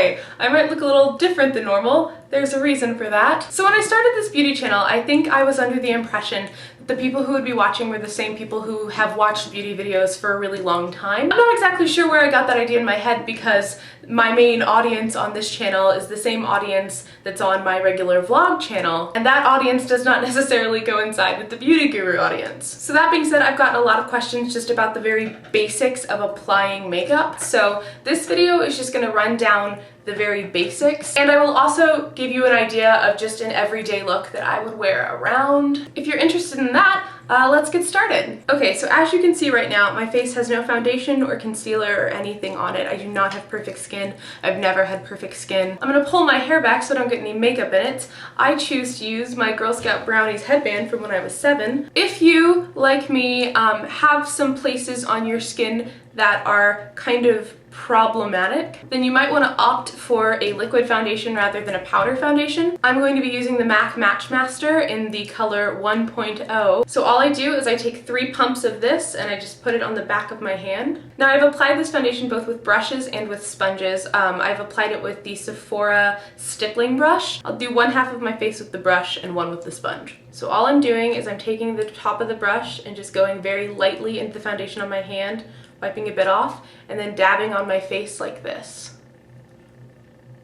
okay. I might look a little different than normal. There's a reason for that. So when I started this beauty channel, I think I was under the impression that the people who would be watching were the same people who have watched beauty videos for a really long time. I'm not exactly sure where I got that idea in my head because my main audience on this channel is the same audience that's on my regular vlog channel, and that audience does not necessarily coincide with the beauty guru audience. So that being said, I've gotten a lot of questions just about the very basics of applying makeup. So this video is just gonna run down the very basics, and I will also give you an idea of just an everyday look that I would wear around. If you're interested in that, let's get started. Okay, so as you can see right now, my face has no foundation or concealer or anything on it. I do not have perfect skin. I've never had perfect skin. I'm gonna pull my hair back so I don't get any makeup in it. I choose to use my Girl Scout Brownies headband from when I was 7. If you, like me, have some places on your skin that are kind of problematic, then you might want to opt for a liquid foundation rather than a powder foundation. I'm going to be using the MAC Match Master in the color 1.0. So all I do is I take 3 pumps of this and I just put it on the back of my hand. Now I've applied this foundation both with brushes and with sponges. I've applied it with the Sephora stippling brush. I'll do one half of my face with the brush and one with the sponge. So all I'm doing is I'm taking the top of the brush and just going very lightly into the foundation on my hand, wiping a bit off, and then dabbing on my face like this.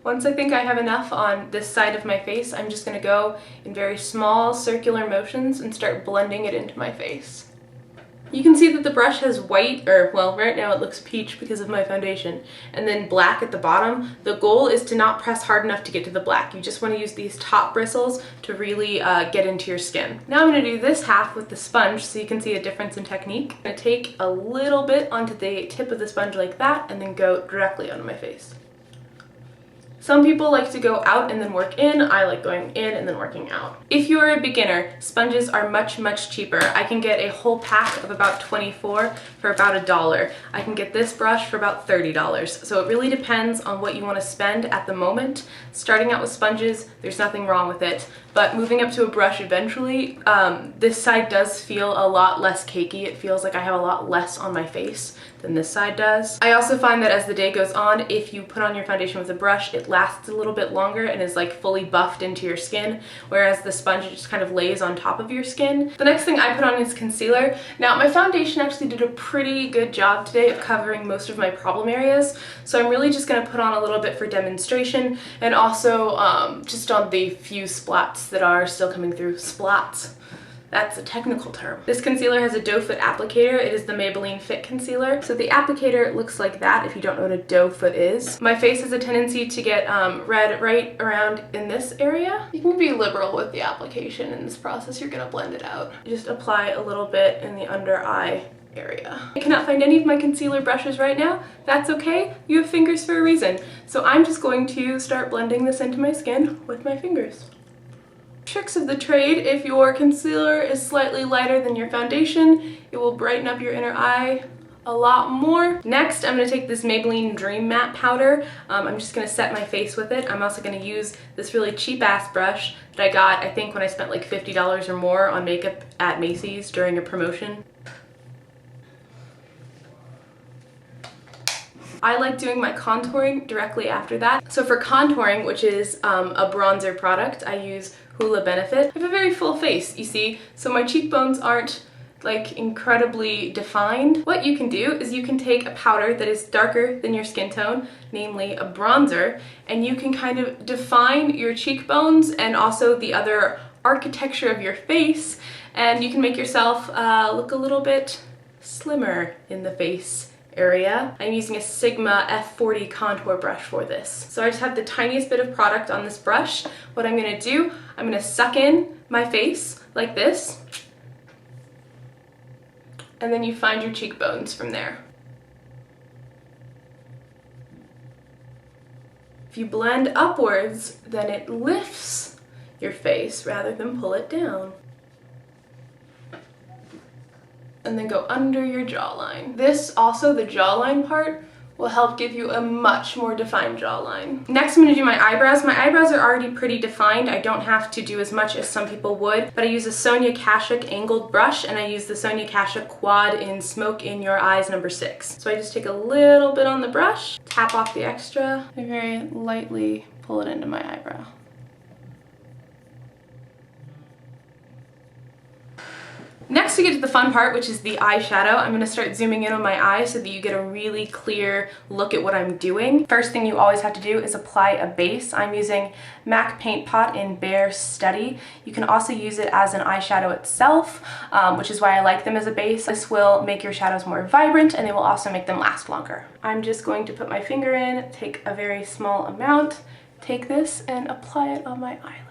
Once I think I have enough on this side of my face, I'm just going to go in very small circular motions and start blending it into my face. You can see that the brush has white, or well, right now it looks peach because of my foundation, and then black at the bottom. The goal is to not press hard enough to get to the black. You just want to use these top bristles to really get into your skin. Now I'm going to do this half with the sponge so you can see a difference in technique. I'm going to take a little bit onto the tip of the sponge like that and then go directly onto my face. Some people like to go out and then work in. I like going in and then working out. If you're a beginner, sponges are much cheaper. I can get a whole pack of about 24 for about $1. I can get this brush for about $30. So it really depends on what you want to spend at the moment. Starting out with sponges, there's nothing wrong with it. But moving up to a brush eventually, this side does feel a lot less cakey. It feels like I have a lot less on my face than this side does. I also find that as the day goes on, if you put on your foundation with a brush, it lasts a little bit longer and is like fully buffed into your skin, whereas the sponge just kind of lays on top of your skin. The next thing I put on is concealer. Now my foundation actually did a pretty good job today of covering most of my problem areas, so I'm really just going to put on a little bit for demonstration and also just on the few splats that are still coming through. Splats. That's a technical term. This concealer has a doe foot applicator. It is the Maybelline Fit Concealer. So the applicator looks like that if you don't know what a doe foot is. My face has a tendency to get red right around in this area. You can be liberal with the application in this process. You're gonna blend it out. Just apply a little bit in the under eye area. I cannot find any of my concealer brushes right now. That's okay. You have fingers for a reason. So I'm just going to start blending this into my skin with my fingers. Tricks of the trade: if your concealer is slightly lighter than your foundation, it will brighten up your inner eye a lot more. Next, I'm going to take this Maybelline Dream Matte powder. I'm just going to set my face with it. I'm also going to use this really cheap ass brush that I got, I think, when I spent like $50 or more on makeup at Macy's during a promotion. I like doing my contouring directly after that. So for contouring, which is a bronzer product, I use Hoola Benefit. I have a very full face, you see, so my cheekbones aren't like incredibly defined. What you can do is you can take a powder that is darker than your skin tone, namely a bronzer, and you can kind of define your cheekbones and also the other architecture of your face, and you can make yourself look a little bit slimmer in the face area. I'm using a Sigma F40 contour brush for this. So I just have the tiniest bit of product on this brush. What I'm going to do, I'm going to suck in my face like this, and then you find your cheekbones from there. If you blend upwards, then it lifts your face rather than pull it down. And then go under your jawline. This, also the jawline part, will help give you a much more defined jawline. Next, I'm going to do my eyebrows. My eyebrows are already pretty defined. I don't have to do as much as some people would, but I use a Sonia Kashuk angled brush, and I use the Sonia Kashuk Quad in Smoke in Your Eyes number 6. So I just take a little bit on the brush, tap off the extra, and very lightly pull it into my eyebrow. Next we get to the fun part, which is the eyeshadow. I'm going to start zooming in on my eye so that you get a really clear look at what I'm doing. First thing you always have to do is apply a base. I'm using MAC Paint Pot in Bare Study. You can also use it as an eyeshadow itself, which is why I like them as a base. This will make your shadows more vibrant, and they will also make them last longer. I'm just going to put my finger in, take a very small amount, take this and apply it on my eyelid.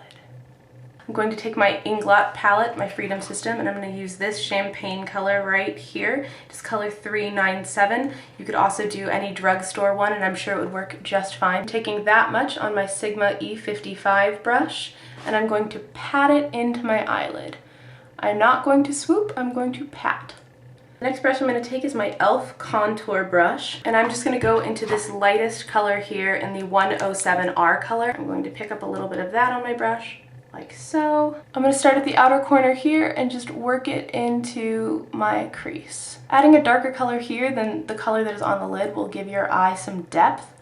I'm going to take my Inglot palette, my Freedom System, and I'm going to use this champagne color right here. It's color 397. You could also do any drugstore one, and I'm sure it would work just fine. I'm taking that much on my Sigma E55 brush, and I'm going to pat it into my eyelid. I'm not going to swoop, I'm going to pat. The next brush I'm going to take is my e.l.f. contour brush, and I'm just going to go into this lightest color here in the 107R color. I'm going to pick up a little bit of that on my brush, like so. I'm going to start at the outer corner here and just work it into my crease. Adding a darker color here than the color that is on the lid will give your eye some depth,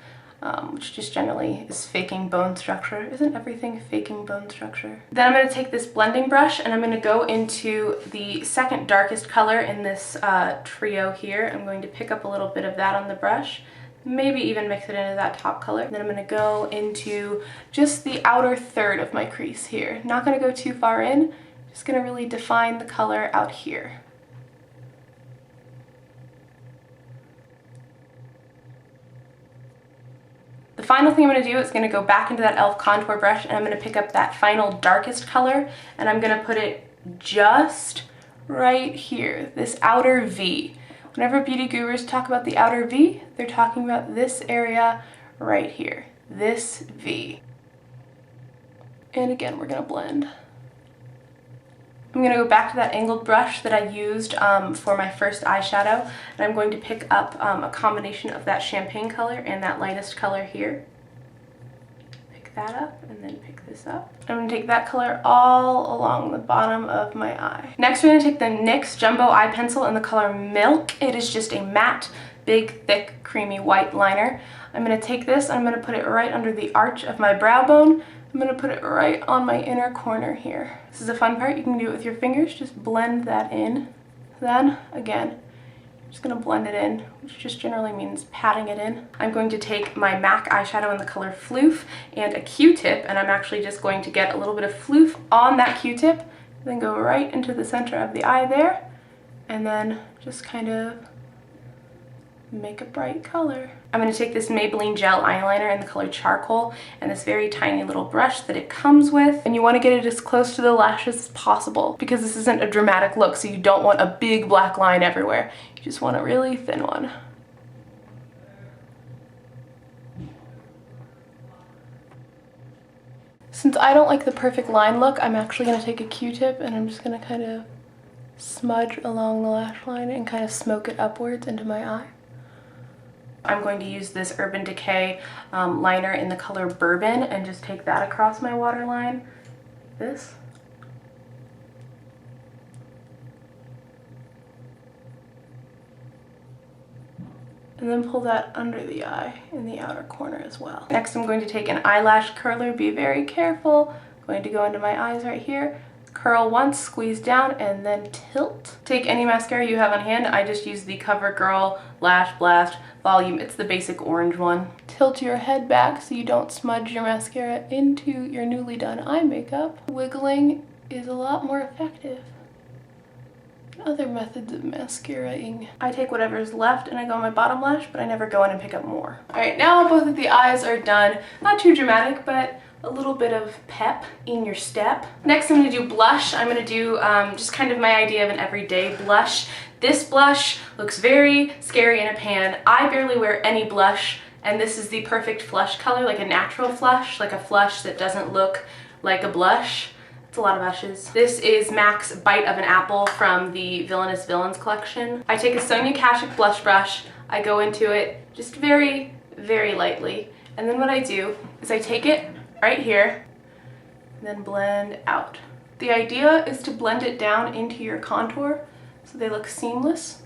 which just generally is faking bone structure. Isn't everything faking bone structure? Then I'm going to take this blending brush and I'm going to go into the second darkest color in this trio here. I'm going to pick up a little bit of that on the brush, maybe even mix it into that top color. Then I'm going to go into just the outer third of my crease here. Not going to go too far in, just going to really define the color out here. The final thing I'm going to do is going to go back into that e.l.f. contour brush, and I'm going to pick up that final darkest color, and I'm going to put it just right here, this outer V. Whenever beauty gurus talk about the outer V, they're talking about this area right here, this V. And again, we're going to blend. I'm going to go back to that angled brush that I used for my first eyeshadow, and I'm going to pick up a combination of that champagne color and that lightest color here. Pick that up and then pick this up. I'm going to take that color all along the bottom of my eye. Next we're going to take the NYX Jumbo Eye Pencil in the color Milk. It is just a matte, big, thick, creamy white liner. I'm going to take this and I'm going to put it right under the arch of my brow bone. I'm going to put it right on my inner corner here. This is the fun part. You can do it with your fingers. Just blend that in. Then, again, I'm just going to blend it in, which just generally means patting it in. I'm going to take my MAC eyeshadow in the color Floof and a Q-tip, and I'm actually just going to get a little bit of Floof on that Q-tip, then go right into the center of the eye there, and then just kind of make a bright color. I'm going to take this Maybelline gel eyeliner in the color Charcoal and this very tiny little brush that it comes with, and you want to get it as close to the lashes as possible because this isn't a dramatic look, so you don't want a big black line everywhere. You just want a really thin one. Since I don't like the perfect line look, I'm actually going to take a Q-tip and I'm just going to kind of smudge along the lash line and kind of smoke it upwards into my eye. I'm going to use this Urban Decay liner in the color Bourbon and just take that across my waterline, like this. And then pull that under the eye in the outer corner as well. Next I'm going to take an eyelash curler. Be very careful. I'm going to go into my eyes right here. Curl once, squeeze down, and then tilt. Take any mascara you have on hand. I just use the CoverGirl Lash Blast Volume. It's the basic orange one. Tilt your head back so you don't smudge your mascara into your newly done eye makeup. Wiggling is a lot more effective than other methods of mascaraing. I take whatever's left and I go on my bottom lash, but I never go in and pick up more. Alright, now both of the eyes are done. Not too dramatic, but a little bit of pep in your step. Next I'm going to do blush. I'm going to do just kind of my idea of an everyday blush. This blush looks very scary in a pan. I barely wear any blush, and this is the perfect flush color, like a natural flush, like a flush that doesn't look like a blush. It's a lot of blushes. This is MAC's Bite of an Apple from the Villainous Villains collection. I take a Sonia Kashuk blush brush, I go into it just very, very lightly. And then what I do is I take it right here and then blend out. The idea is to blend it down into your contour so they look seamless.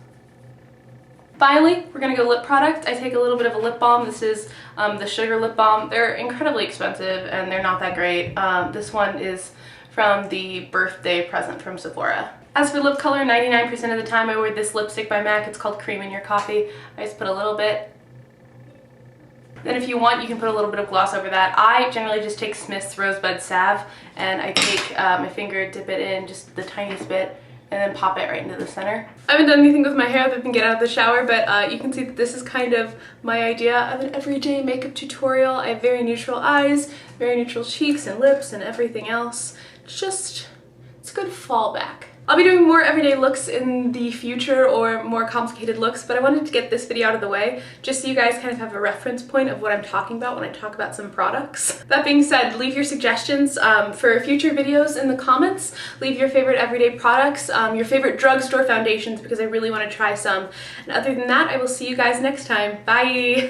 Finally, we're gonna go lip product. I take a little bit of a lip balm. This is the Sugar Lip Balm. They're incredibly expensive and they're not that great. This one is from the birthday present from Sephora. As for lip color, 99% of the time I wear this lipstick by MAC. It's called Cream in Your Coffee. I just put a little bit. Then if you want, you can put a little bit of gloss over that. I generally just take Smith's Rosebud Salve and I take my finger, dip it in just the tiniest bit, and then pop it right into the center. I haven't done anything with my hair other than get out of the shower, but you can see that this is kind of my idea of an everyday makeup tutorial. I have very neutral eyes, very neutral cheeks and lips and everything else. It's a good fallback. I'll be doing more everyday looks in the future or more complicated looks, but I wanted to get this video out of the way just so you guys kind of have a reference point of what I'm talking about when I talk about some products. That being said, leave your suggestions for future videos in the comments. Leave your favorite everyday products, your favorite drugstore foundations, because I really want to try some. And other than that, I will see you guys next time. Bye!